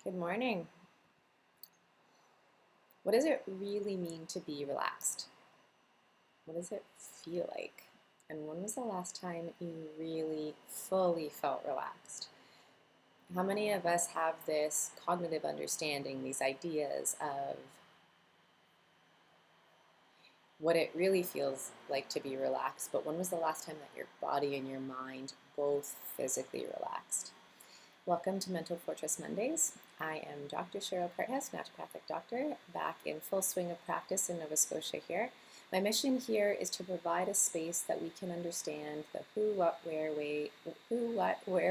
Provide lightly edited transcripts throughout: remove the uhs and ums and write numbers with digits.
Good morning. What does it really mean to be relaxed? What does it feel like? And when was the last time you really fully felt relaxed? How many of us have this cognitive understanding, these ideas of what it really feels like to be relaxed, but when was the last time that your body and your mind both physically relaxed? Welcome to Mental Fortress Mondays. I am Dr. Cheryl Carthouse, naturopathic doctor, back in full swing of practice in Nova Scotia here. My mission here is to provide a space that we can understand the who, what, where,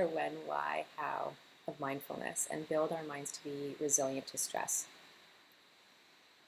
when, why, how of mindfulness and build our minds to be resilient to stress.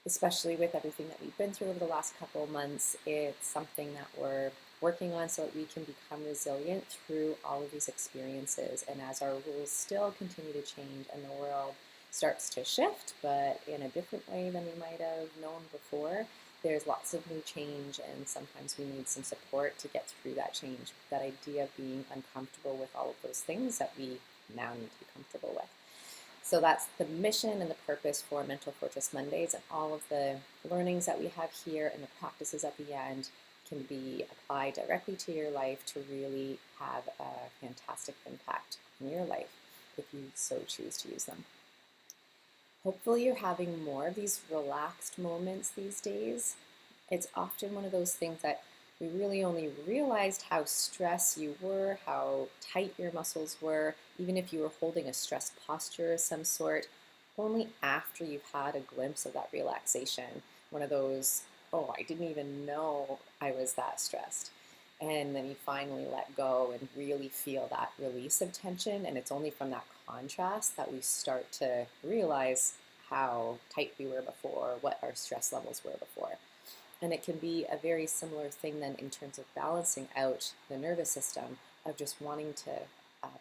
Especially with everything that we've been through over the last couple of months, it's something that we're working on so that we can become resilient through all of these experiences. And as our rules still continue to change and the world starts to shift, but in a different way than we might have known before, there's lots of new change, and sometimes we need some support to get through that change. That idea of being uncomfortable with all of those things that we now need to be comfortable with. So that's the mission and the purpose for Mental Fortress Mondays, and all of the learnings that we have here and the practices at the end can be applied directly to your life to really have a fantastic impact in your life if you so choose to use them. Hopefully you're having more of these relaxed moments these days. It's often one of those things that we really only realized how stressed you were, how tight your muscles were, even if you were holding a stressed posture of some sort, only after you've had a glimpse of that relaxation. One of those, oh, I didn't even know I was that stressed. And then you finally let go and really feel that release of tension. And it's only from that contrast that we start to realize how tight we were before, what our stress levels were before. And it can be a very similar thing then in terms of balancing out the nervous system, of just wanting to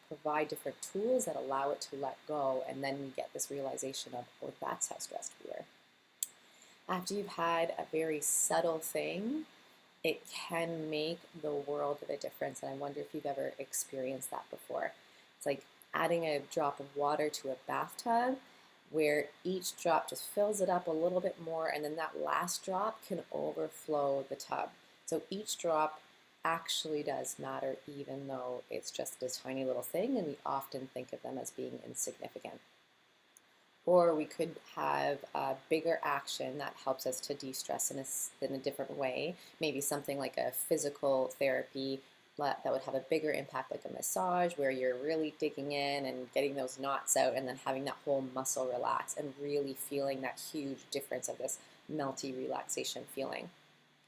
provide different tools that allow it to let go. And then we get this realization of, oh, that's how stressed we were. After you've had a very subtle thing, it can make the world of a difference. And I wonder if you've ever experienced that before. It's like adding a drop of water to a bathtub, where each drop just fills it up a little bit more, and then that last drop can overflow the tub. So each drop actually does matter, even though it's just this tiny little thing, and we often think of them as being insignificant. Or we could have a bigger action that helps us to de-stress in a different way, maybe something like a physical therapy that would have a bigger impact, like a massage, where you're really digging in and getting those knots out, and then having that whole muscle relax and really feeling that huge difference of this melty relaxation feeling.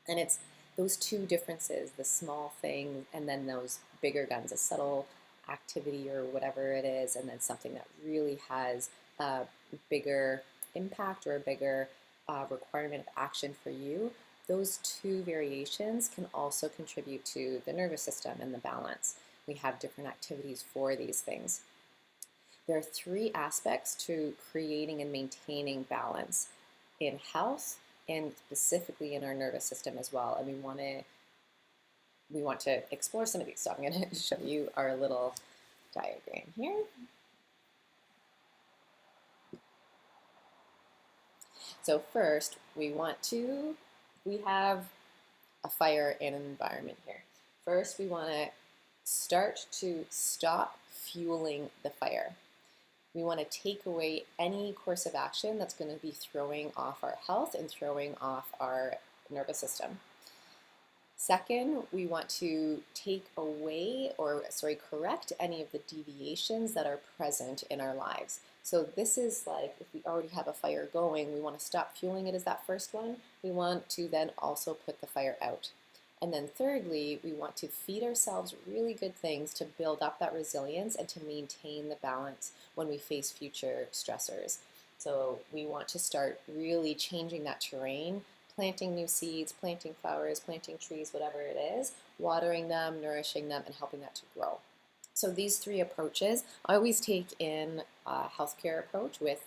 And it's those two differences, the small thing and then those bigger guns, a subtle activity or whatever it is, and then something that really has a bigger impact or a bigger requirement of action for you. Those two variations can also contribute to the nervous system and the balance. We have different activities for these things. There are three aspects to creating and maintaining balance in health, and specifically in our nervous system as well. And we want to explore some of these. So I'm going to show you our little diagram here. So first, we have a fire in an environment here. First, we want to start to stop fueling the fire. We want to take away any course of action that's going to be throwing off our health and throwing off our nervous system. Second, we want to correct any of the deviations that are present in our lives. So this is like, if we already have a fire going, we want to stop fueling it as that first one. We want to then also put the fire out. And then thirdly, we want to feed ourselves really good things to build up that resilience and to maintain the balance when we face future stressors. So we want to start really changing that terrain, planting new seeds, planting flowers, planting trees, whatever it is, watering them, nourishing them, and helping that to grow. So these three approaches, I always take in a healthcare approach with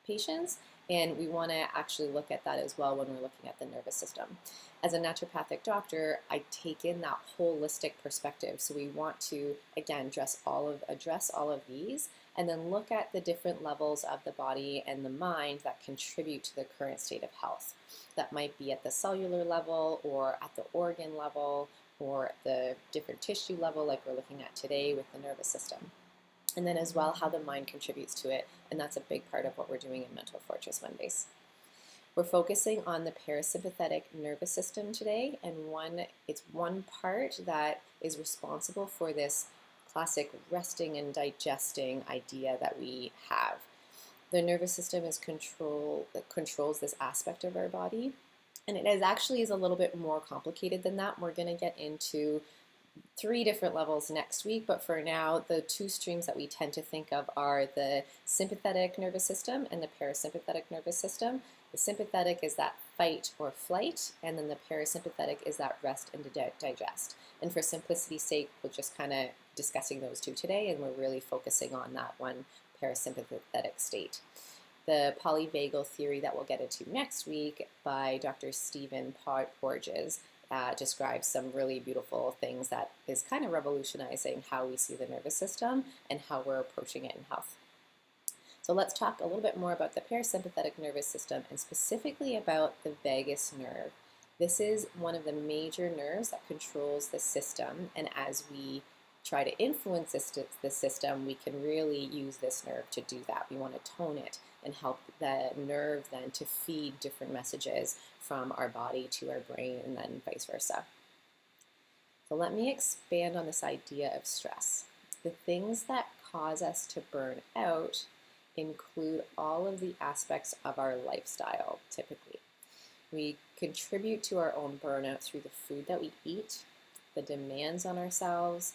patients, And we want to actually look at that as well when we're looking at the nervous system. As a naturopathic doctor, I take in that holistic perspective. So we want to, again, address all of these, and then look at the different levels of the body and the mind that contribute to the current state of health. That might be at the cellular level, or at the organ level, or at the different tissue level, like we're looking at today with the nervous system. And then as well, how the mind contributes to it, and that's a big part of what we're doing in Mental Fortress Mondays. We're focusing on the parasympathetic nervous system today, and it's one part that is responsible for this classic resting and digesting idea that we have. The nervous system controls this aspect of our body, and it actually is a little bit more complicated than that. We're going to get into 3 different levels next week, but for now, the 2 streams that we tend to think of are the sympathetic nervous system and the parasympathetic nervous system. The sympathetic is that fight or flight, and then the parasympathetic is that rest and digest. And for simplicity's sake, we're just kind of discussing those 2 today, and we're really focusing on that one parasympathetic state. The polyvagal theory that we'll get into next week by Dr. Stephen Porges describes some really beautiful things that is kind of revolutionizing how we see the nervous system and how we're approaching it in health. So let's talk a little bit more about the parasympathetic nervous system, and specifically about the vagus nerve. This is one of the major nerves that controls the system, and as we try to influence the system, we can really use this nerve to do that. We want to tone it and help the nerve then to feed different messages from our body to our brain, and then vice versa. So let me expand on this idea of stress. The things that cause us to burn out include all of the aspects of our lifestyle, typically. We contribute to our own burnout through the food that we eat, the demands on ourselves.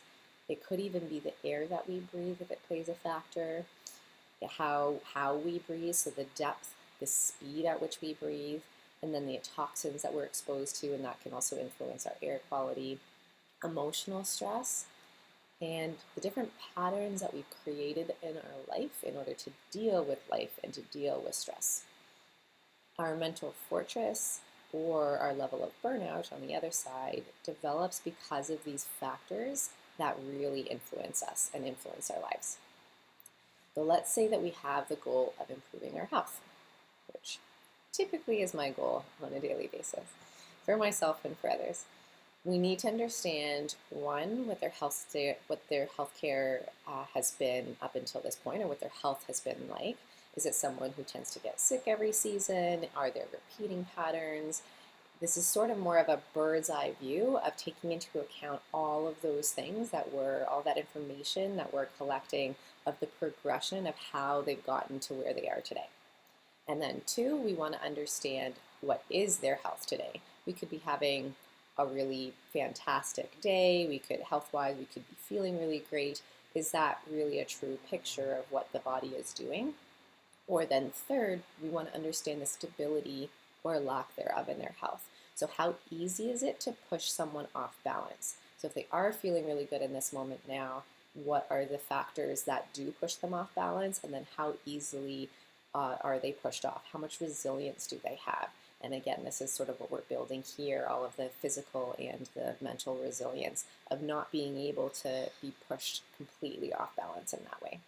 It could even be the air that we breathe if it plays a factor, how we breathe, so the depth, the speed at which we breathe, and then the toxins that we're exposed to, and that can also influence our air quality, emotional stress, and the different patterns that we've created in our life in order to deal with life and to deal with stress. Our mental fortress, or our level of burnout on the other side, develops because of these factors that really influence us and influence our lives. So let's say that we have the goal of improving our health, which typically is my goal on a daily basis for myself and for others. We need to understand, one, what their healthcare has been up until this point, or what their health has been like. Is it someone who tends to get sick every season? Are there repeating patterns? This is sort of more of a bird's eye view of taking into account all of those things all that information that we're collecting of the progression of how they've gotten to where they are today. And then 2, we want to understand what is their health today. We could be having a really fantastic day. Health-wise, we could be feeling really great. Is that really a true picture of what the body is doing? Or then 3rd, we want to understand the stability or lack thereof in their health. So how easy is it to push someone off balance? So if they are feeling really good in this moment now, what are the factors that do push them off balance? And then how easily are they pushed off? How much resilience do they have? And again, this is sort of what we're building here, all of the physical and the mental resilience of not being able to be pushed completely off balance in that way.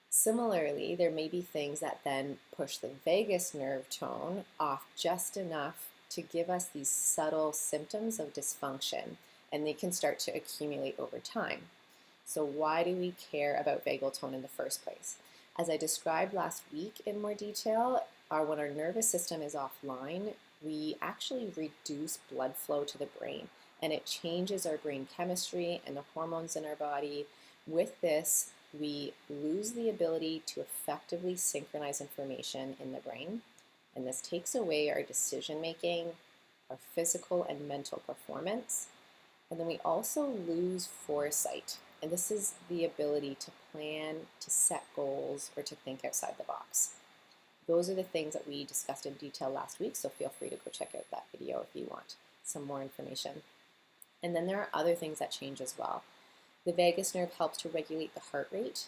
Similarly, there may be things that then push the vagus nerve tone off just enough to give us these subtle symptoms of dysfunction, and they can start to accumulate over time. So why do we care about vagal tone in the first place? As I described last week in more detail, when our nervous system is offline, we actually reduce blood flow to the brain, and it changes our brain chemistry and the hormones in our body. With this, we lose the ability to effectively synchronize information in the brain, and this takes away our decision making, our physical and mental performance, and then we also lose foresight, and this is the ability to plan, to set goals, or to think outside the box. Those are the things that we discussed in detail last week, so feel free to go check out that video if you want some more information. And then there are other things that change as well. The vagus nerve helps to regulate the heart rate,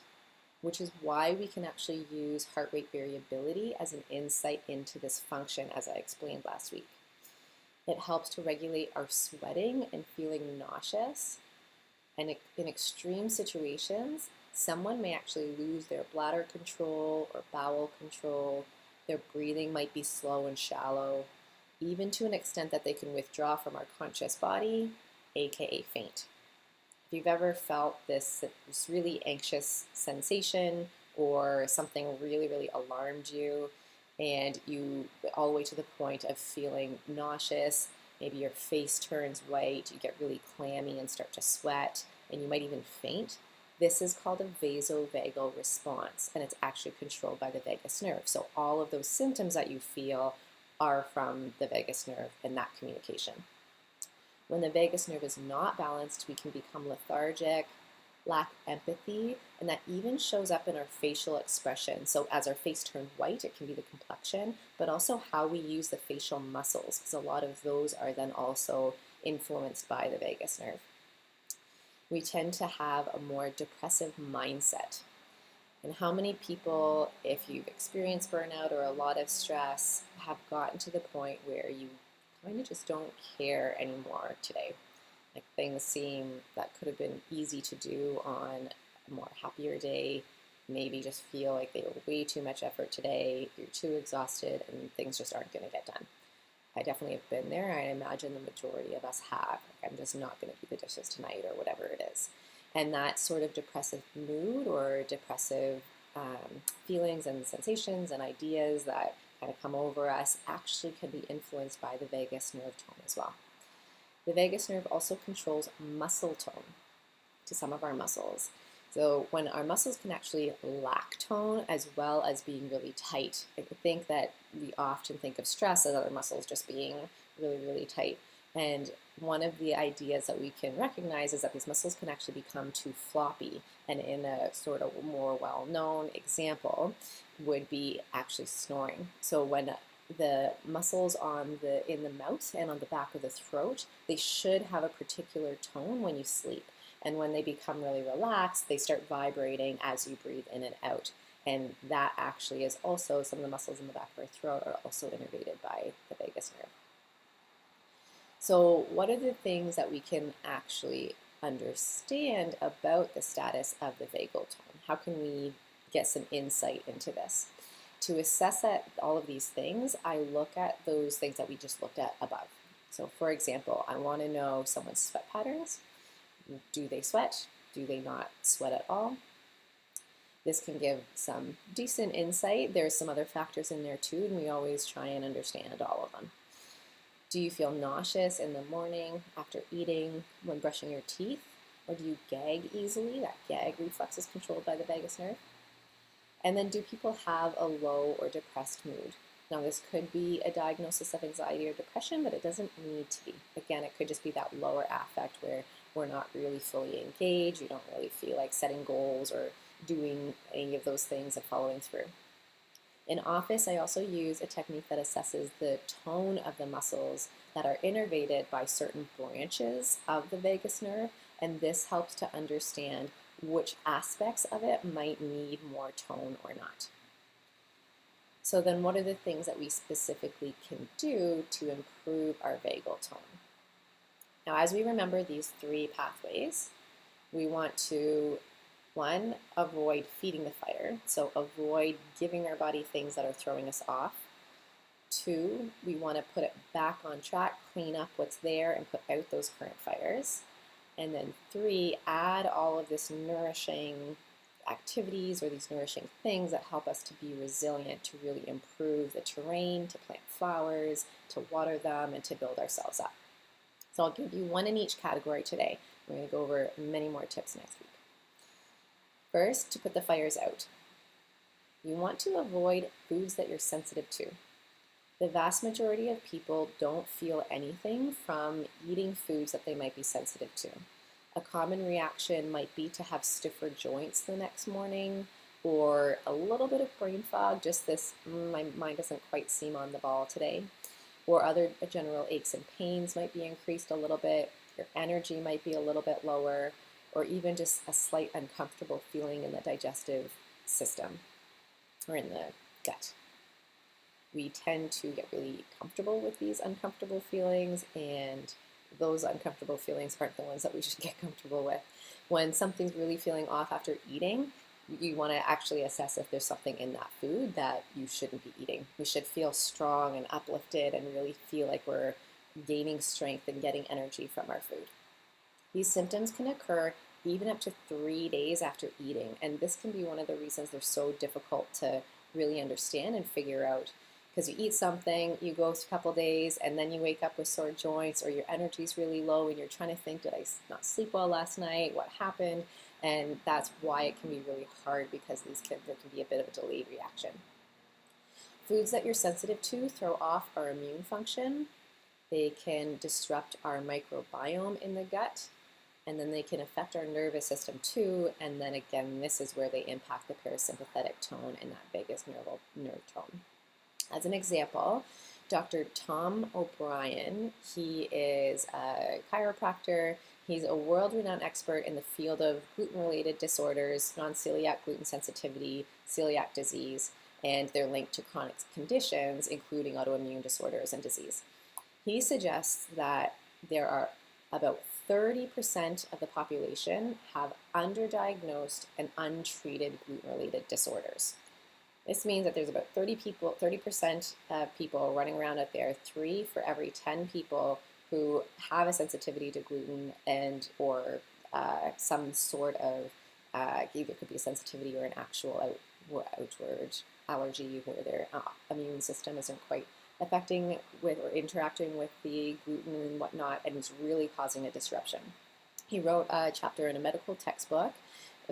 which is why we can actually use heart rate variability as an insight into this function, as I explained last week. It helps to regulate our sweating and feeling nauseous. And in extreme situations, someone may actually lose their bladder control or bowel control. Their breathing might be slow and shallow, even to an extent that they can withdraw from our conscious body, aka faint. If you've ever felt this really anxious sensation or something really, really alarmed you, and you all the way to the point of feeling nauseous, maybe your face turns white, you get really clammy and start to sweat, and you might even faint, this is called a vasovagal response, and it's actually controlled by the vagus nerve. So all of those symptoms that you feel are from the vagus nerve and that communication. When the vagus nerve is not balanced, we can become lethargic, lack empathy, and that even shows up in our facial expression. So as our face turns white, it can be the complexion, but also how we use the facial muscles, because a lot of those are then also influenced by the vagus nerve. We tend to have a more depressive mindset. And how many people, if you've experienced burnout or a lot of stress, have gotten to the point where you kind of just don't care anymore today? Like things seem that could have been easy to do on a more happier day, maybe just feel like they were way too much effort today, you're too exhausted, and things just aren't going to get done. I definitely have been there. I imagine the majority of us have. Like, I'm just not going to do the dishes tonight or whatever it is. And that sort of depressive mood or depressive feelings and sensations and ideas that kind of come over us actually can be influenced by the vagus nerve tone as well. The vagus nerve also controls muscle tone to some of our muscles. So when our muscles can actually lack tone as well as being really tight, I think that we often think of stress as other muscles just being really, really tight. And one of the ideas that we can recognize is that these muscles can actually become too floppy. And in a sort of more well-known example would be actually snoring. So when the muscles in the mouth and on the back of the throat, they should have a particular tone when you sleep. And when they become really relaxed, they start vibrating as you breathe in and out. And that actually is also, some of the muscles in the back of our throat are also innervated by the vagus nerve. So what are the things that we can actually understand about the status of the vagal tone? How can we get some insight into this? To assess all of these things, I look at those things that we just looked at above. So for example, I want to know someone's sweat patterns. Do they sweat? Do they not sweat at all? This can give some decent insight. There's some other factors in there too, and we always try and understand all of them. Do you feel nauseous in the morning, after eating, when brushing your teeth? Or do you gag easily? That gag reflex is controlled by the vagus nerve. And then do people have a low or depressed mood? Now this could be a diagnosis of anxiety or depression, but it doesn't need to be. Again, it could just be that lower affect where we're not really fully engaged, you don't really feel like setting goals or doing any of those things and following through. In office, I also use a technique that assesses the tone of the muscles that are innervated by certain branches of the vagus nerve, and this helps to understand which aspects of it might need more tone or not. So then what are the things that we specifically can do to improve our vagal tone? Now, as we remember these three pathways, we want to, one, avoid feeding the fire, so avoid giving our body things that are throwing us off. Two, we want to put it back on track, clean up what's there, and put out those current fires. And then three, add all of this nourishing activities or these nourishing things that help us to be resilient, to really improve the terrain, to plant flowers, to water them, and to build ourselves up. So I'll give you one in each category today. We're going to go over many more tips next week. First, to put the fires out. You want to avoid foods that you're sensitive to. The vast majority of people don't feel anything from eating foods that they might be sensitive to. A common reaction might be to have stiffer joints the next morning, or a little bit of brain fog, just this, my mind doesn't quite seem on the ball today. Or other general aches and pains might be increased a little bit, your energy might be a little bit lower, or even just a slight uncomfortable feeling in the digestive system or in the gut. We tend to get really comfortable with these uncomfortable feelings, and those uncomfortable feelings aren't the ones that we should get comfortable with. When something's really feeling off after eating, you want to actually assess if there's something in that food that you shouldn't be eating. We should feel strong and uplifted and really feel like we're gaining strength and getting energy from our food. These symptoms can occur even up to 3 days after eating, and this can be one of the reasons they're so difficult to really understand and figure out. Because you eat something, you go a couple days, and then you wake up with sore joints, or your energy's really low, and you're trying to think, did I not sleep well last night? What happened? And that's why it can be really hard, because there can be a bit of a delayed reaction. Foods that you're sensitive to throw off our immune function. They can disrupt our microbiome in the gut, and then they can affect our nervous system too. And then again, this is where they impact the parasympathetic tone and that vagus nerve tone. As an example, Dr. Tom O'Brien, he is a chiropractor. He's a world-renowned expert in the field of gluten-related disorders, non-celiac gluten sensitivity, celiac disease, and they're linked to chronic conditions, including autoimmune disorders and disease. He suggests that there are about 30% of the population have underdiagnosed and untreated gluten-related disorders. This means that there's about 30% of people running around out there, 3 for every 10 people who have a sensitivity to gluten or some sort of either could be a sensitivity or an actual outward allergy where their immune system isn't quite affecting with or interacting with the gluten and whatnot, and is really causing a disruption. He wrote a chapter in a medical textbook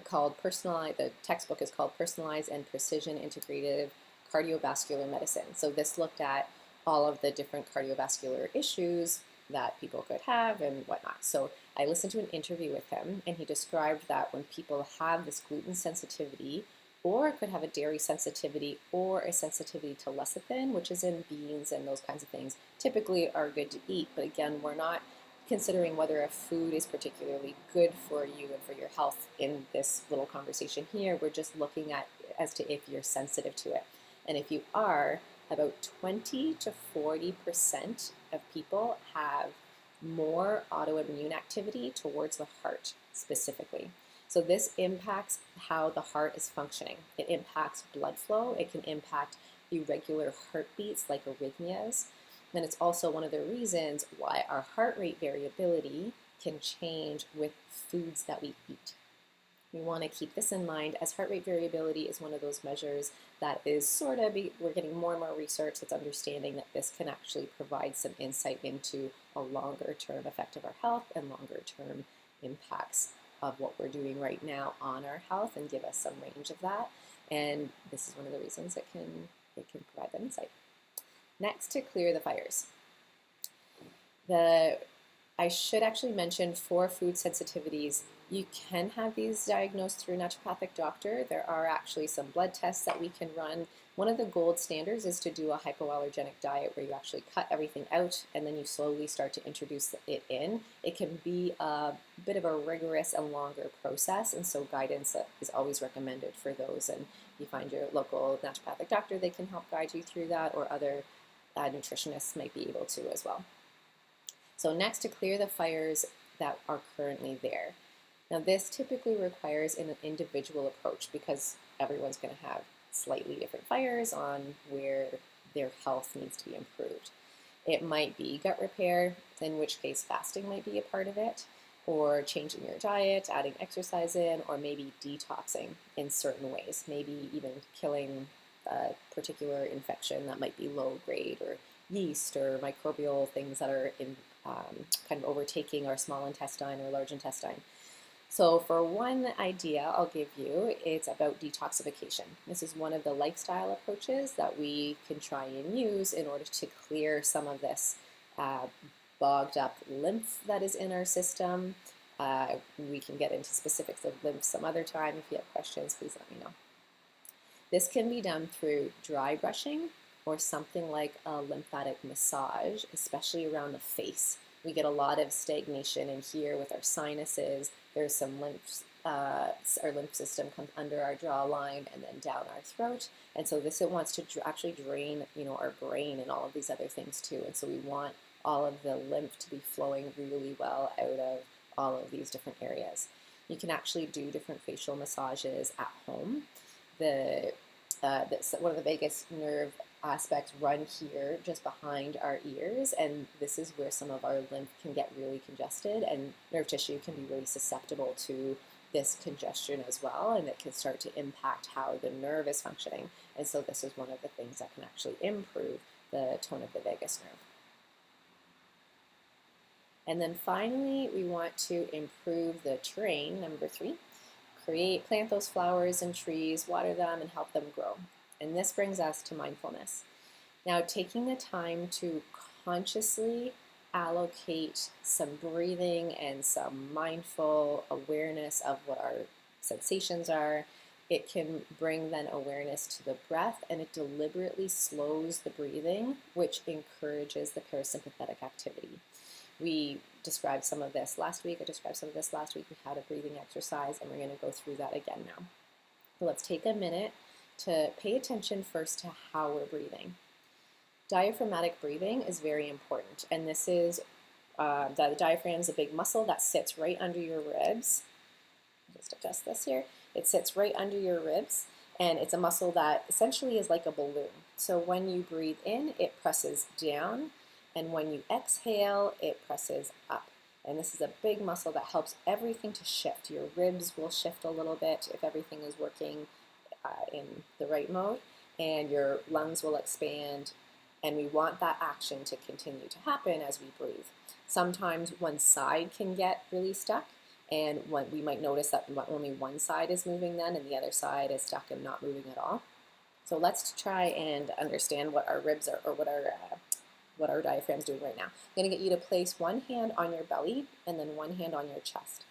called the textbook is called Personalized and Precision Integrative Cardiovascular Medicine. So this looked at all of the different cardiovascular issues that people could have and whatnot. So I listened to an interview with him, and he described that when people have this gluten sensitivity, or could have a dairy sensitivity or a sensitivity to lecithin, which is in beans and those kinds of things, typically are good to eat. But again, we're not considering whether a food is particularly good for you and for your health in this little conversation here. We're just looking at as to if you're sensitive to it. And if you are, about 20 to 40% of people have more autoimmune activity towards the heart specifically. So this impacts how the heart is functioning. It impacts blood flow. It can impact irregular heartbeats like arrhythmias. And it's also one of the reasons why our heart rate variability can change with foods that we eat. We want to keep this in mind, as heart rate variability is one of those measures that is we're getting more and more research that's understanding that this can actually provide some insight into a longer term effect of our health and longer term impacts of what we're doing right now on our health, and give us some range of that. And this is one of the reasons it can provide that insight. Next, to clear the fires. I should actually mention, for food sensitivities, you can have these diagnosed through a naturopathic doctor. There are actually some blood tests that we can run. One of the gold standards is to do a hypoallergenic diet, where you actually cut everything out and then you slowly start to introduce it in. It can be a bit of a rigorous and longer process, and so guidance is always recommended for those. And you find your local naturopathic doctor, they can help guide you through that, or other nutritionists might be able to as well. So next, to clear the fires that are currently there. Now this typically requires an individual approach, because everyone's going to have slightly different fires on where their health needs to be improved. It might be gut repair, in which case fasting might be a part of it, or changing your diet, adding exercise in, or maybe detoxing in certain ways, maybe even killing a particular infection that might be low grade, or yeast or microbial things that are in kind of overtaking our small intestine or large intestine. So for one idea I'll give you, it's about detoxification. This is one of the lifestyle approaches that we can try and use in order to clear some of this bogged up lymph that is in our system. We can get into specifics of lymph some other time. If you have questions, please let me know. This can be done through dry brushing, or something like a lymphatic massage, especially around the face. We get a lot of stagnation in here with our sinuses. There's some our lymph system comes under our jawline and then down our throat. And so this, it wants to actually drain, our brain and all of these other things too. And so we want all of the lymph to be flowing really well out of all of these different areas. You can actually do different facial massages at home. One of the biggest nerve aspects run here just behind our ears, and this is where some of our lymph can get really congested, and nerve tissue can be really susceptible to this congestion as well, and it can start to impact how the nerve is functioning. And so this is one of the things that can actually improve the tone of the vagus nerve. And then finally, we want to improve the terrain, number 3. Plant those flowers and trees, water them, and help them grow. And this brings us to mindfulness. Now, taking the time to consciously allocate some breathing and some mindful awareness of what our sensations are, it can bring then awareness to the breath, and it deliberately slows the breathing, which encourages the parasympathetic activity. We described some of this last week. We had a breathing exercise, and we're going to go through that again now. So let's take a minute to pay attention first to how we're breathing. Diaphragmatic breathing is very important, and this is the diaphragm is a big muscle that sits right under your ribs. Just adjust this here. It sits right under your ribs, and it's a muscle that essentially is like a balloon. So when you breathe in, it presses down, and when you exhale, it presses up. And this is a big muscle that helps everything to shift. Your ribs will shift a little bit if everything is working in the right mode, and your lungs will expand, and we want that action to continue to happen as we breathe. Sometimes one side can get really stuck, and we might notice that only one side is moving then, and the other side is stuck and not moving at all. So let's try and understand what our ribs are, or what our diaphragm's doing right now. I'm going to get you to place one hand on your belly and then one hand on your chest.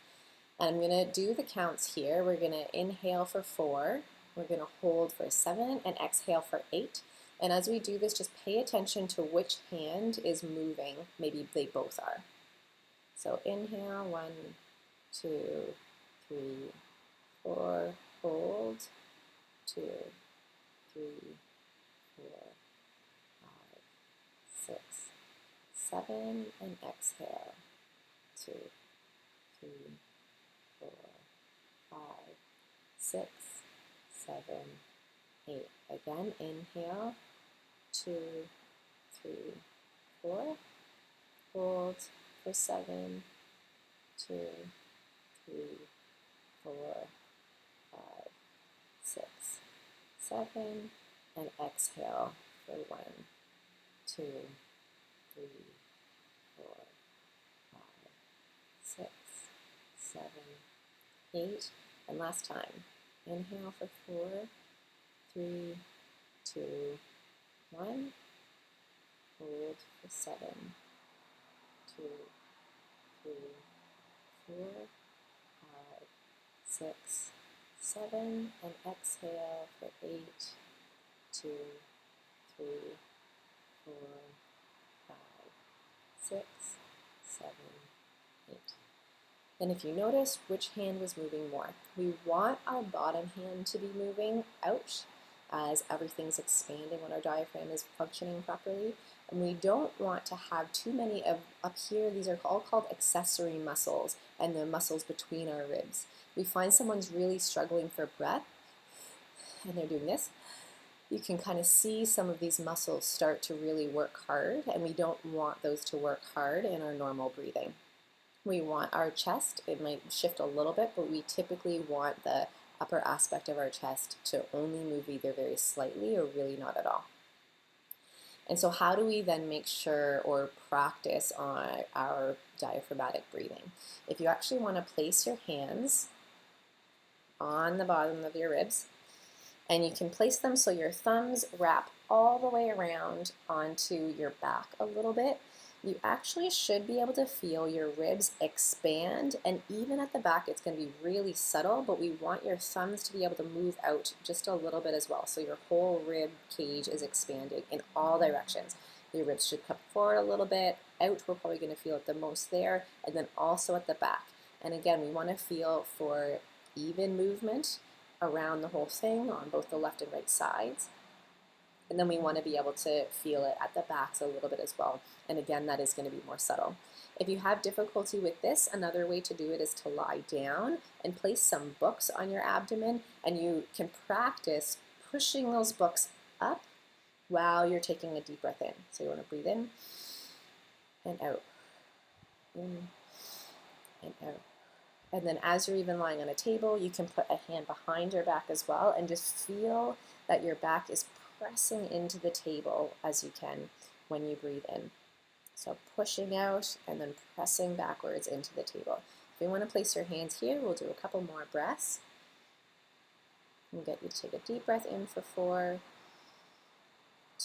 And I'm going to do the counts here. We're going to inhale for 4, we're going to hold for 7, and exhale for 8. And as we do this, just pay attention to which hand is moving. Maybe they both are. So inhale, 1, 2, 3, 4, hold, 2, 3, 4, 5, 6, 7, and exhale, 2, 3, 4, 5, 6, 7, 8. Again, inhale, 2, 3, 4, hold for 7, 2, 3, 4, 5, 6, 7, and exhale for 1, 2, 3, 4, 5, 6, 7, 8, and last time. Inhale for 4, 3, 2, 1. Hold for 7, 2, 3, 4, 5, 6, 7, and exhale for 8, 2, 3, 4, 5, 6, 7, 8. And if you notice which hand was moving more, we want our bottom hand to be moving out as everything's expanding when our diaphragm is functioning properly. And we don't want to have too many of up here. These are all called accessory muscles, and the muscles between our ribs. We find someone's really struggling for breath, and they're doing this. You can kind of see some of these muscles start to really work hard, and we don't want those to work hard in our normal breathing. We want our chest, it might shift a little bit, but we typically want the upper aspect of our chest to only move either very slightly or really not at all. And so how do we then make sure or practice on our diaphragmatic breathing? If you actually want to place your hands on the bottom of your ribs, and you can place them so your thumbs wrap all the way around onto your back a little bit, you actually should be able to feel your ribs expand, and even at the back it's going to be really subtle, but we want your thumbs to be able to move out just a little bit as well, so your whole rib cage is expanding in all directions. Your ribs should come forward a little bit, out we're probably going to feel it the most there, and then also at the back. And again, we want to feel for even movement around the whole thing on both the left and right sides. And then we want to be able to feel it at the backs a little bit as well. And again, that is going to be more subtle. If you have difficulty with this, another way to do it is to lie down and place some books on your abdomen, and you can practice pushing those books up while you're taking a deep breath in. So you want to breathe in and out, in and out. And then as you're even lying on a table, you can put a hand behind your back as well and just feel that your back is pressing into the table as you can when you breathe in. So pushing out and then pressing backwards into the table. If you want to place your hands here, we'll do a couple more breaths. We'll get you to take a deep breath in for 4,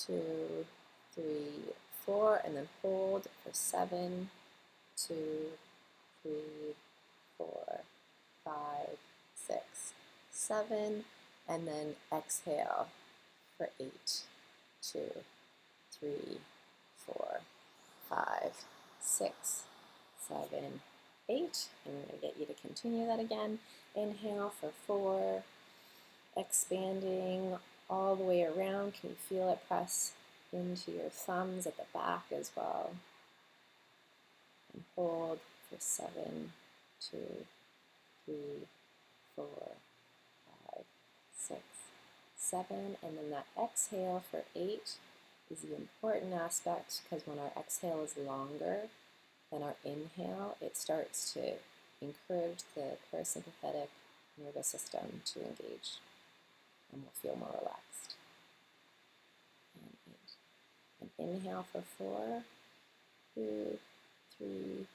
2, 3, 4, and then hold for 7, 2, 3, 4, 5, 6, 7, and then exhale for 8, 2, 3, 4, 5, 6, 7, 8. I'm going to get you to continue that again. Inhale for 4, expanding all the way around. Can you feel it press into your thumbs at the back as well? And hold for 7, 2, 3, 4, 5, 6, 7, and then that exhale for 8 is the important aspect, because when our exhale is longer than our inhale, it starts to encourage the parasympathetic nervous system to engage, and we'll feel more relaxed. And 8. And inhale for 4, 2, 3,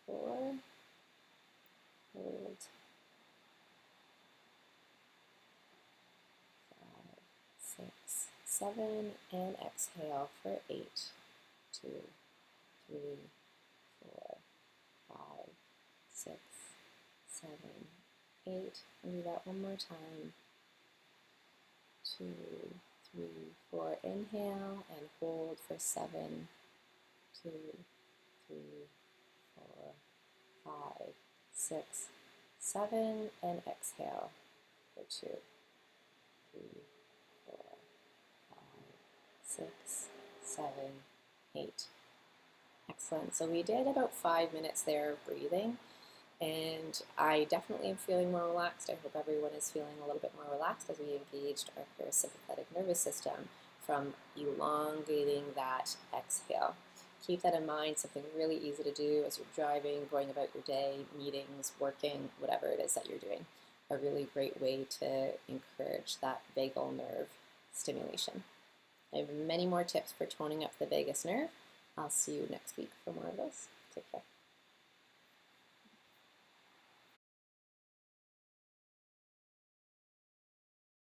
4. Hold. 5, 6, 7, and exhale for 8, 2, 3, 4, 5, 6, 7, 8. And do that one more time. 2, 3, 4. Inhale and hold for 7, 2, 3, 4, 5, 6, 7, and exhale for 2, 3, 4, 5, 6, 7, 8. Excellent. So we did about 5 minutes there of breathing, and I definitely am feeling more relaxed. I hope everyone is feeling a little bit more relaxed as we engaged our parasympathetic nervous system from elongating that exhale. Keep that in mind, something really easy to do as you're driving, going about your day, meetings, working, whatever it is that you're doing. A really great way to encourage that vagal nerve stimulation. I have many more tips for toning up the vagus nerve. I'll see you next week for more of those. Take care.